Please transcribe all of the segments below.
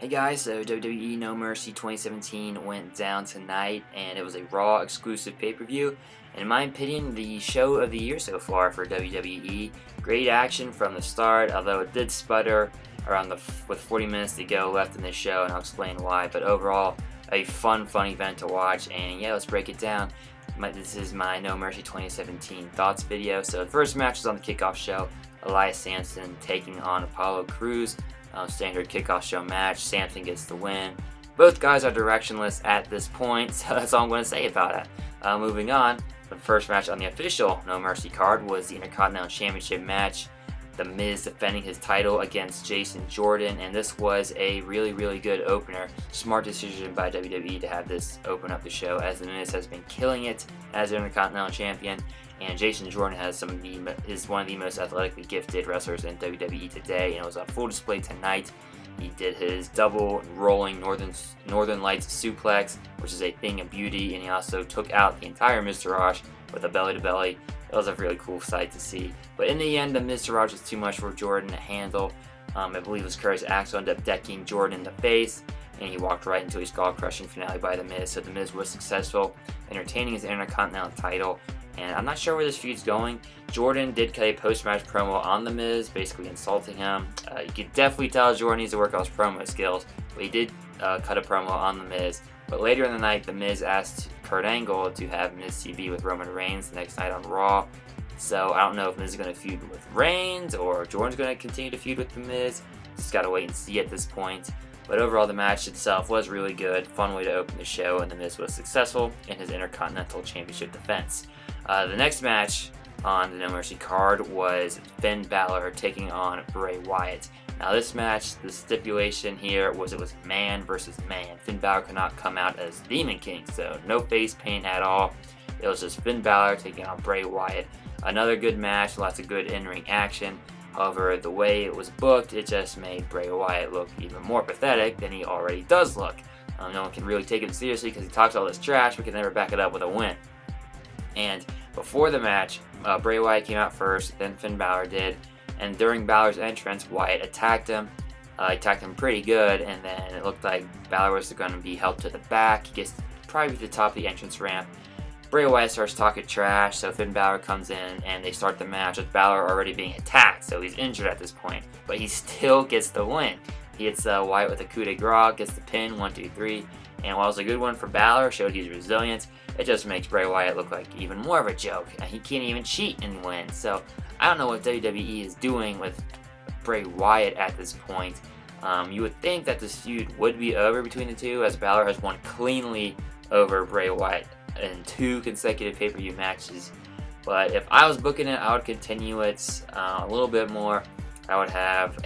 Hey guys, so WWE No Mercy 2017 went down tonight, and it was a Raw exclusive pay-per-view. In my opinion, the show of the year so far for WWE. Great action from the start, although it did sputter with 40 minutes to go left in the show, and I'll explain why. But overall, a fun event to watch, and yeah, let's break it down. This is my No Mercy 2017 thoughts video. So the first match was on the kickoff show. Elias Samson taking on Apollo Crews. Standard kickoff show match. Samson gets the win. Both guys are directionless at this point, so that's all I'm going to say about it. Moving on, the first match on the official No Mercy card was the Intercontinental Championship match. The Miz defending his title against Jason Jordan, and this was a really good opener. Smart decision by WWE to have this open up the show, as the Miz has been killing it as Intercontinental Champion, and Jason Jordan is one of the most athletically gifted wrestlers in WWE today, and it was on full display tonight. He did his double rolling Northern Lights suplex, which is a thing of beauty, and he also took out the entire Miztourage with a belly-to-belly. It was a really cool sight to see. But in the end, the Miztourage was too much for Jordan to handle. I believe it was Curtis Axel ended up decking Jordan in the face, and he walked right into a skull-crushing finale by The Miz. So The Miz was successful, entertaining his Intercontinental title. And I'm not sure where this feud's going. Jordan did cut a post-match promo on The Miz, basically insulting him. You could definitely tell Jordan needs to work on his promo skills, but he did cut a promo on The Miz. But later in the night, The Miz asked Kurt Angle to have Miz TV with Roman Reigns the next night on Raw. So I don't know if Miz is going to feud with Reigns or Jordan's going to continue to feud with The Miz. Just got to wait and see at this point. But overall, the match itself was really good. Fun way to open the show, and The Miz was successful in his Intercontinental Championship defense. The next match on the No Mercy card was Finn Balor taking on Bray Wyatt. Now this match, the stipulation here was it was man versus man. Finn Balor could not come out as Demon King, so no face paint at all. It was just Finn Balor taking on Bray Wyatt. Another good match, lots of good in-ring action. However, the way it was booked, it just made Bray Wyatt look even more pathetic than he already does look. No one can really take him seriously because he talks all this trash, but can never back it up with a win. And before the match, Bray Wyatt came out first, then Finn Balor did. And during Balor's entrance, Wyatt attacked him. He attacked him pretty good, and then it looked like Balor was going to be helped to the back. He gets probably to the top of the entrance ramp. Bray Wyatt starts talking trash, so Finn Balor comes in, and they start the match with Balor already being attacked, so he's injured at this point. But he still gets the win. He hits Wyatt with a coup de grace, gets the pin, 1, 2, 3. And while it was a good one for Balor, showed he's resilient, it just makes Bray Wyatt look like even more of a joke. He can't even cheat and win. So I don't know what WWE is doing with Bray Wyatt at this point. You would think that this feud would be over between the two, as Balor has won cleanly over Bray Wyatt in 2 consecutive pay-per-view matches. But if I was booking it, I would continue it a little bit more. I would have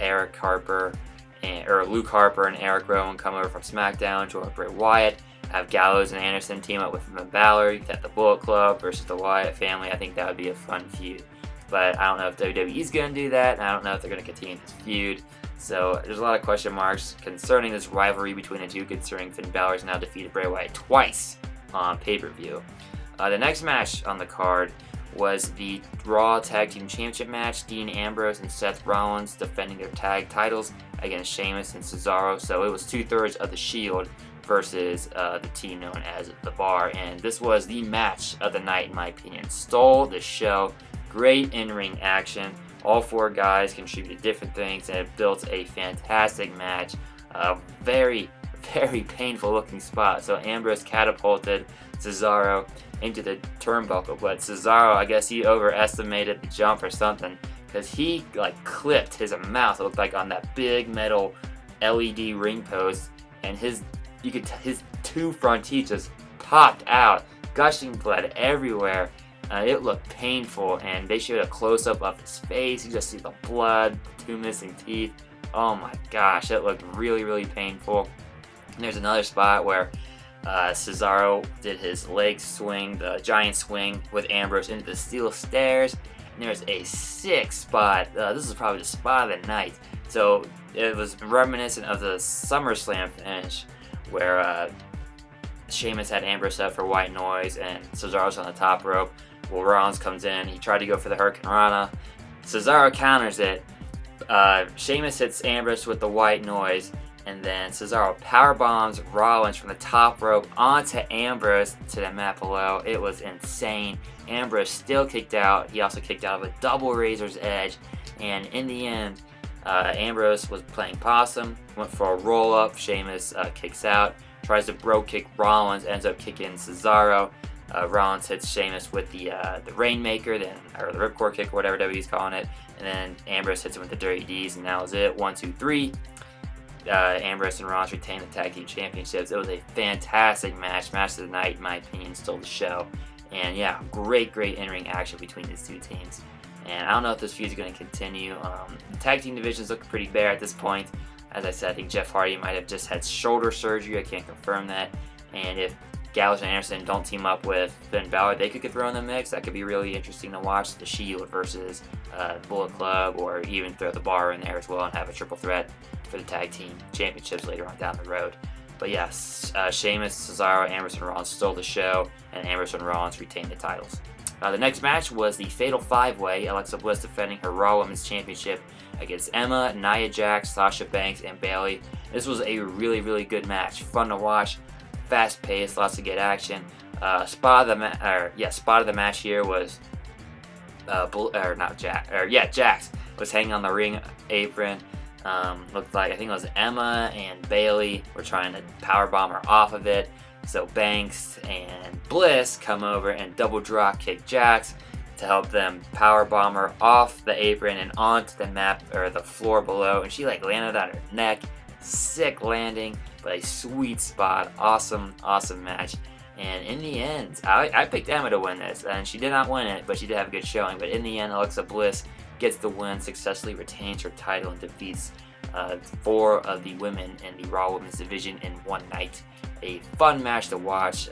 Luke Harper and Eric Rowan come over from SmackDown, join Bray Wyatt. Have Gallows and Anderson team up with Finn Balor. You could have the Bullet Club versus the Wyatt family. I think that would be a fun feud. But I don't know if WWE is going to do that, and I don't know if they're going to continue this feud. So there's a lot of question marks concerning this rivalry between the two, considering Finn Balor's now defeated Bray Wyatt twice on pay-per-view. The next match on the card was the Raw Tag Team Championship match. Dean Ambrose and Seth Rollins defending their tag titles against Sheamus and Cesaro. So it was 2/3 of the Shield versus the team known as The Bar. And this was the match of the night, in my opinion. Stole the show. Great in-ring action. All 4 guys contributed different things, and it built a fantastic match. Very painful looking spot. So Ambrose catapulted Cesaro into the turnbuckle, but Cesaro, I guess he overestimated the jump or something, because he clipped his mouth. It looked like on that big metal LED ring post, and his 2 front teeth just popped out, gushing blood everywhere. It looked painful, and they showed a close-up of his face. You just see the blood, 2 missing teeth. Oh my gosh, it looked really painful. And there's another spot where Cesaro did his leg swing, the giant swing with Ambrose into the steel stairs. And there's a sick spot. This is probably the spot of the night. So it was reminiscent of the SummerSlam finish where Sheamus had Ambrose up for White Noise and Cesaro's on the top rope. Well, Rollins comes in. He tried to go for the Hurricane Rana. Cesaro counters it. Sheamus hits Ambrose with the White Noise. And then Cesaro powerbombs Rollins from the top rope onto Ambrose to the mat below. It was insane. Ambrose still kicked out. He also kicked out of a double Razor's Edge. And in the end, Ambrose was playing possum, went for a roll-up. Sheamus kicks out, tries to bro kick Rollins, ends up kicking Cesaro. Rollins hits Sheamus with the Rainmaker, or the Ripcord kick, or whatever WWE's calling it. And then Ambrose hits him with the Dirty D's, and that was it. 1, 2, 3. Ambrose and Rollins retain the tag team championships. It was a fantastic match of the night, in my opinion, stole the show. And yeah, great in-ring action between these two teams. And I don't know if this feud is going to continue. The tag team divisions look pretty bare at this point. As I said, I think Jeff Hardy might have just had shoulder surgery. I can't confirm that. And if Gallows and Anderson don't team up with Finn Balor, they could get thrown in the mix. That could be really interesting to watch. The Shield versus Bullet Club, or even throw the Bar in there as well and have a triple threat for the tag team championships later on down the road. But yes, Sheamus, Cesaro, Ambrose, and Rollins stole the show, and Ambrose and Rollins retained the titles. The next match was the Fatal 5-Way. Alexa Bliss defending her Raw Women's Championship against Emma, Nia Jax, Sasha Banks, and Bayley. This was a really good match. Fun to watch, fast-paced, lots of good action. Spot of the match here was Jax was hanging on the ring apron. Looked like, I think it was Emma and Bayley were trying to powerbomb her off of it. So Banks and Bliss come over and double drop kick Jax to help them powerbomb her off the apron and onto the mat, or the floor below. And she landed on her neck. Sick landing, but a sweet spot. Awesome match. And in the end, I picked Emma to win this, and she did not win it, but she did have a good showing. But in the end, Alexa Bliss gets the win, successfully retains her title, and defeats 4 of the women in the Raw Women's division in one night. A fun match to watch.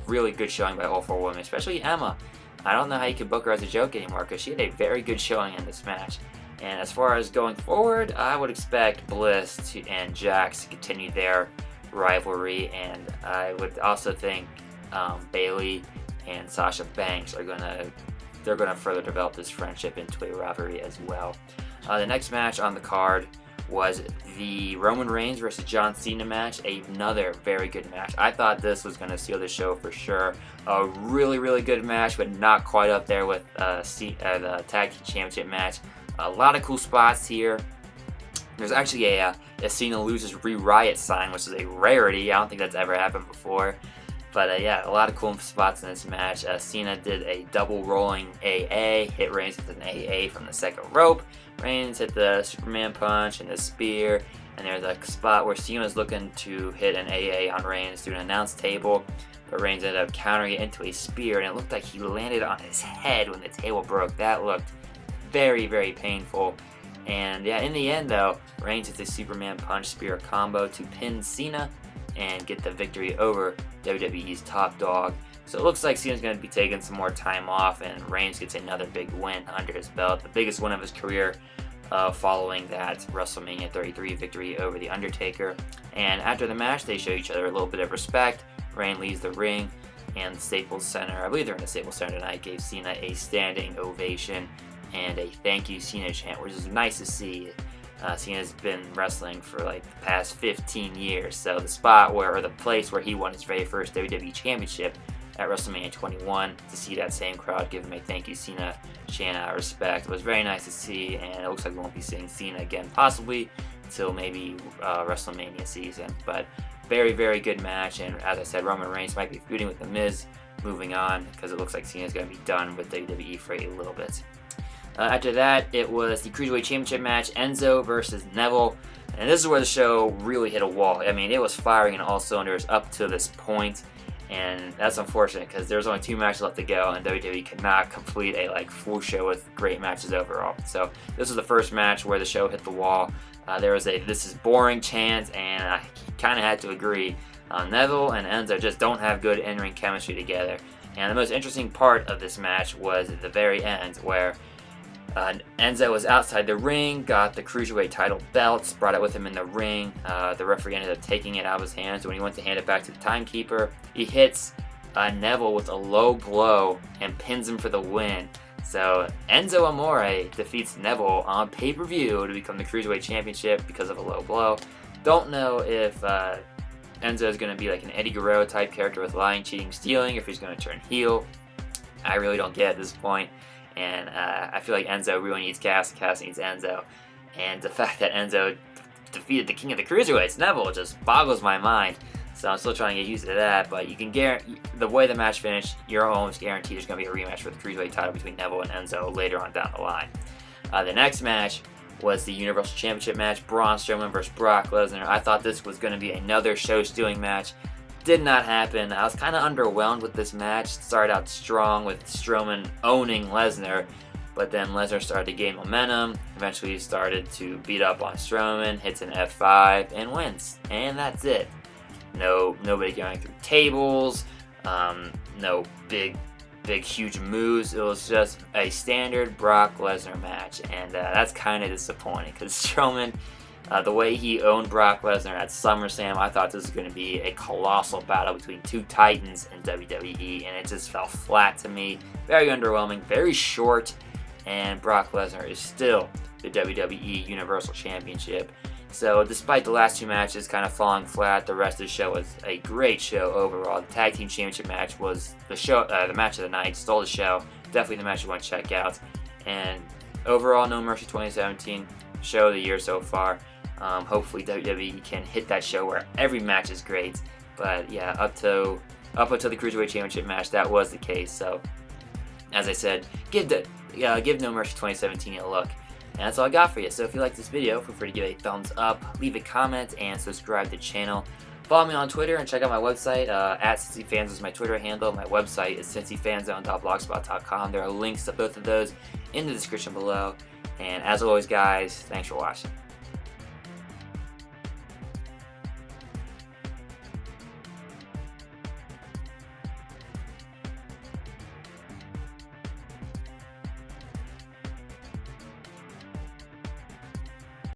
Really good showing by all 4 women, especially Emma. I don't know how you can book her as a joke anymore, because she had a very good showing in this match. And as far as going forward, I would expect Bliss and Jax to continue their rivalry, and I would also think Bayley and Sasha Banks are gonna further develop this friendship into a rivalry as well. The next match on the card was the Roman Reigns versus John Cena match. Another very good match. I thought this was going to seal the show for sure. A really good match, but not quite up there with the Tag Team Championship match. A lot of cool spots here. There's actually a Cena loses Riot sign, which is a rarity. I don't think that's ever happened before. But yeah, a lot of cool spots in this match. Cena did a double rolling AA, hit Reigns with an AA from the second rope. Reigns hit the Superman punch and the spear. And there's a spot where Cena's looking to hit an AA on Reigns through an announce table. But Reigns ended up countering it into a spear, and it looked like he landed on his head when the table broke. That looked very painful. And yeah, in the end though, Reigns hits a Superman punch spear combo to pin Cena and get the victory over WWE's top dog. So it looks like Cena's going to be taking some more time off, and Reigns gets another big win under his belt, the biggest win of his career, following that WrestleMania 33 victory over The Undertaker. And after the match, they show each other a little bit of respect. Reigns leaves the ring, and the Staples Center, I believe they're in the Staples Center tonight, gave Cena a standing ovation and a thank you Cena chant, which is nice to see. Cena's been wrestling for like the past 15 years, so the spot where, or the place where he won his very first WWE Championship at WrestleMania 21, to see that same crowd give him a thank you Cena chant out of respect was very nice to see. And it looks like we won't be seeing Cena again possibly until maybe WrestleMania season. But very good match, and as I said, Roman Reigns might be feuding with The Miz moving on, because it looks like Cena's going to be done with WWE for a little bit. After that, it was the Cruiserweight Championship match, Enzo versus Neville. And this is where the show really hit a wall. I mean, it was firing in all cylinders up to this point. And that's unfortunate, because there's only 2 matches left to go, and WWE could not complete a full show with great matches overall. So this was the first match where the show hit the wall. There was a "this is boring" chant, and I kind of had to agree. Neville and Enzo just don't have good in-ring chemistry together. And the most interesting part of this match was at the very end, where Enzo was outside the ring, got the Cruiserweight title belts, brought it with him in the ring. The referee ended up taking it out of his hands. When he went to hand it back to the timekeeper, he hits Neville with a low blow and pins him for the win. So Enzo Amore defeats Neville on pay-per-view to become the Cruiserweight Championship because of a low blow. Don't know if Enzo is going to be like an Eddie Guerrero type character with lying, cheating, stealing, if he's going to turn heel. I really don't get at this point, and I feel like Enzo really needs Cass, and Cass needs Enzo, and the fact that Enzo defeated the King of the Cruiserweights, Neville, just boggles my mind. So I'm still trying to get used to that, but you can guarantee the way the match finished, you're almost guaranteed there's going to be a rematch for the Cruiserweight title between Neville and Enzo later on down the line. The next match was the Universal Championship match, Braun Strowman versus Brock Lesnar. I thought this was going to be another show-stealing match. Did not happen. I was kind of underwhelmed with this match. Started out strong with Strowman owning Lesnar, but then Lesnar started to gain momentum. Eventually he started to beat up on Strowman, hits an F5, and wins. And that's it. Nobody going through tables, no big huge moves. It was just a standard Brock Lesnar match, and that's kind of disappointing because Strowman, the way he owned Brock Lesnar at SummerSlam, I thought this was going to be a colossal battle between two titans in WWE, and it just fell flat to me. Very underwhelming, very short, and Brock Lesnar is still the WWE Universal Championship. So despite the last two matches kind of falling flat, the rest of the show was a great show overall. The Tag Team Championship match was the match of the night, stole the show. Definitely the match you want to check out. And overall, No Mercy 2017, show of the year so far. Hopefully WWE can hit that show where every match is great. But yeah, up until the Cruiserweight Championship match, that was the case. So as I said, give No Mercy 2017 a look. And that's all I got for you. So if you like this video, feel free to give it a thumbs up, leave a comment, and subscribe to the channel. Follow me on Twitter and check out my website. At Cincy Fan Zone is my Twitter handle. My website is cincyfanzone.blogspot.com. There are links to both of those in the description below. And as always, guys, thanks for watching.